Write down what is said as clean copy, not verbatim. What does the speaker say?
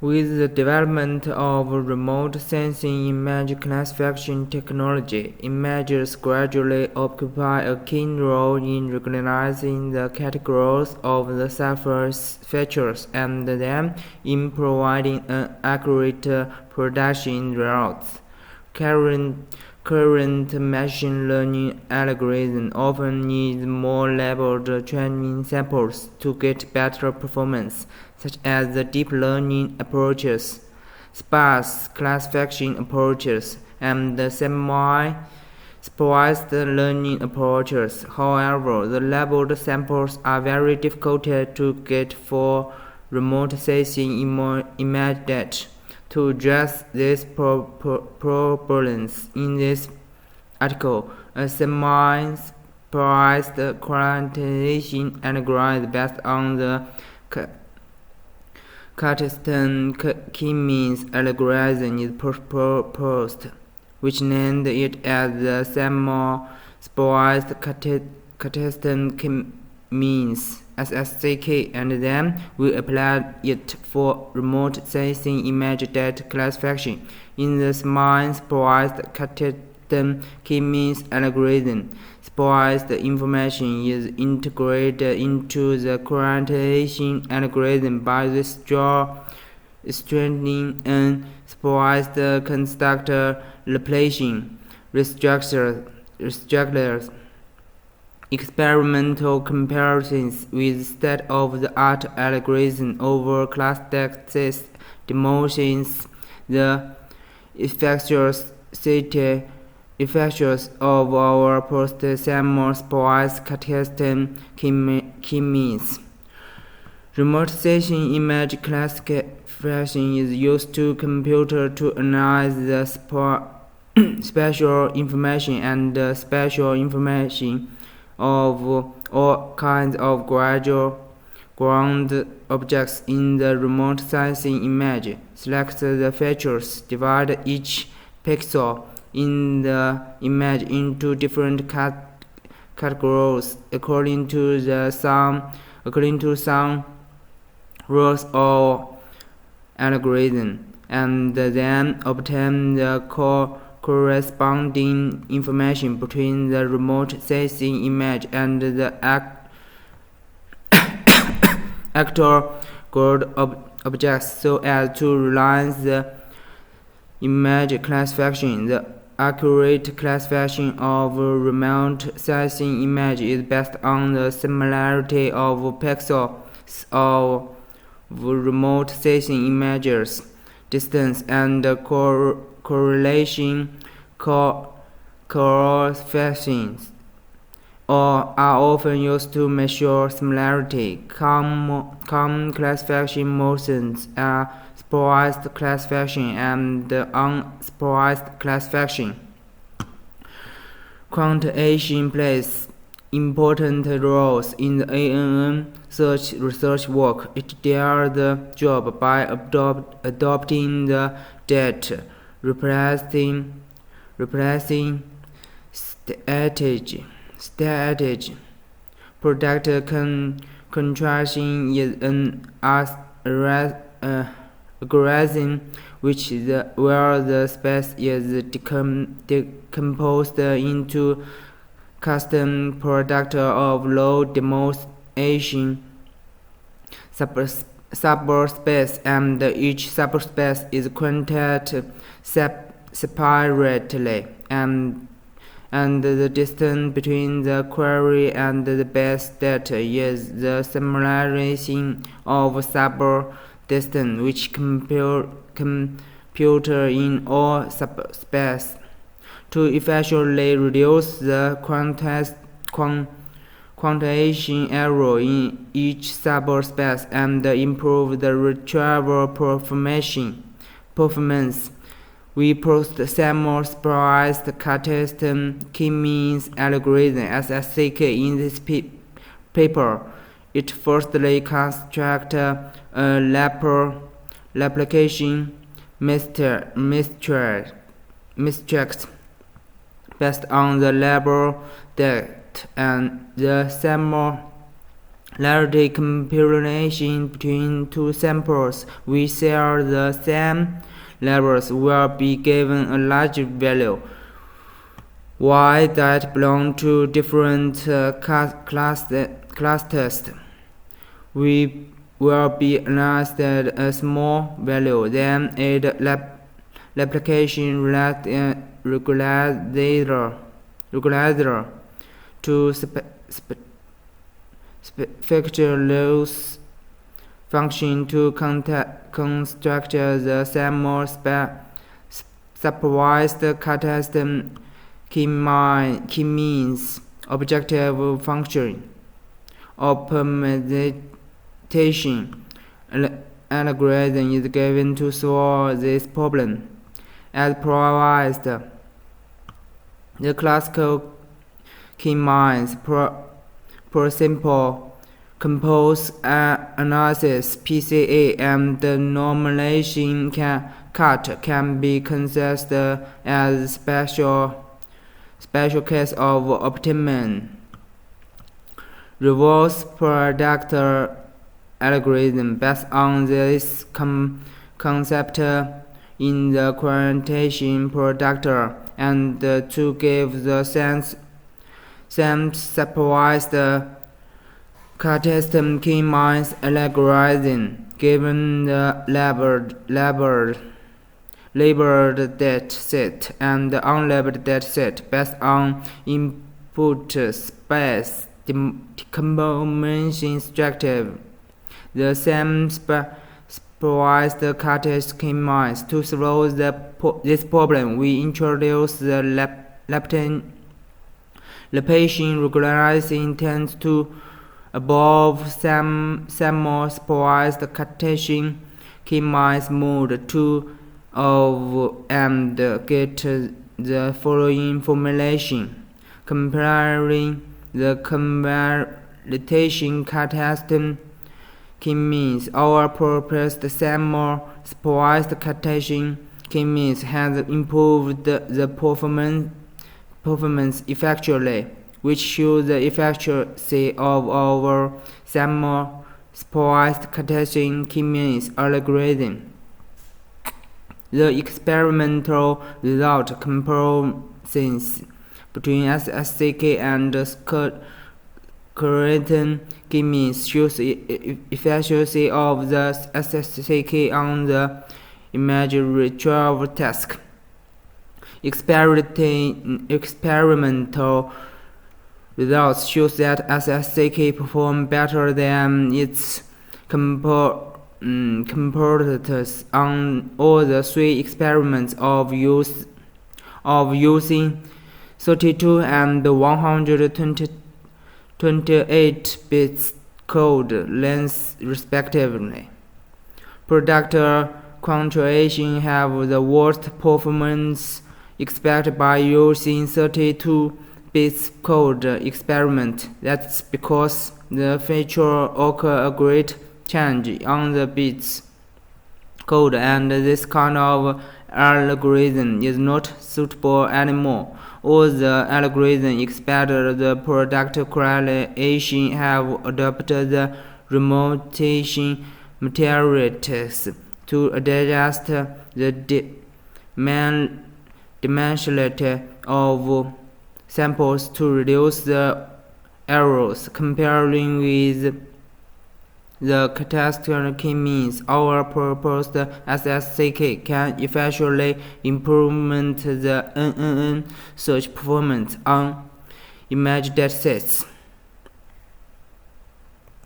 With the development of remote sensing image classification technology, images gradually occupy a key role in recognizing the categories of the surface features and then in providing an accurate production results. Current machine learning algorithms often need more labeled training samples to get better performance, such as the deep learning approaches, sparse classification approaches, and the semi-supervised learning approaches. However, the labeled samples are very difficult to get for remote sensing image data. To address these problems, in this article, a semi-supervised quantization algorithm based on the Cartesian key-means algorithm is proposed, which named it as the semi-supervised Cartesian key-means (SSCK), and then we applied it for remote sensing image data classification. In the semi-supervised Cartesian key-means algorithm, supervised information is integrated into the quantization algorithm by the strengthening and supervised constructor replacing restructures. Experimental comparisons with state-of-the-art algorithm over class data demonstrates the effects of our post-semi-supervised Cartesian key-means. Remote sensing image classification is used to computer to analyze the spatial information and spatial information of all kinds of ground objects in the remote sensing image. Select the features, divide each pixel in the image into different categories according to some rules or algorithm, and then obtain the corresponding information between the remote sensing image and the actual ground objects so as to realize the image classification. The accurate classification of remote sensing image is based on the similarity of pixels of remote sensing images, distance, and correlation coefficients are often used to measure similarity. Common classification methods are supervised classification and unsupervised classification. Quantization plays important roles in the ANN research work. It does the job by adopting the data replacing strategy. Product contrasting is an algorithm where the space is decomposed into custom product of low dimension subspace, and each subspace is quantified separately, and the distance between the query and the base data is the summarization of sub-distance, which computer in all subspace. To effectively reduce the quantization error in each subspace and improve the retrieval performance, we proposed the semi-supervised Cartesian key-means algorithm (SSCK) in this paper. It firstly constructs a replication matrix based on the label data, and the Large comparison between two samples which share the same labels will be given a large value, while that belong to different clusters will be analyzed at a small value. Then add replication regulator to factor loss function to construct the sample supervised custom key means objective function. Optimization algorithm is given to solve this problem. As provided, the classical key means per simple compose analysis (PCA) and the normalization cut can be considered as a special case of optimum. Reverse product algorithm based on this concept in the quantitation product and to give the same supervised custom key means algorithm given the labeled data set and unlabeled data set based on input space decomposition structure. The same supervised custom key means. To solve this problem, we introduce the Laplacian regularizing tends to above some more supervised custom key means mode 2 of and get the following formulation. Comparing the convolution custom key means, our proposed sample supervised custom key means has improved the performance effectively, which shows the efficiency of our sample supervised custom key means algorithm. The experimental result comparisons between SSCK and current key means shows the efficiency of the SSCK on the image retrieval task. Experimental results shows that SSCK perform better than its competitors on all the three experiments of using 32 and 128 bits code lengths respectively. Product quantitation have the worst performance expected by using 32 bits code experiment. That's because the feature occur a great change on the bits code, and this kind of algorithm is not suitable anymore. All the algorithms except the product correlation have adopted the remotation materials to adjust the dimensionality of samples to reduce the errors. Comparing with the catastrophic key means, our proposed SSCK can effectively improve the NNN search performance on image datasets.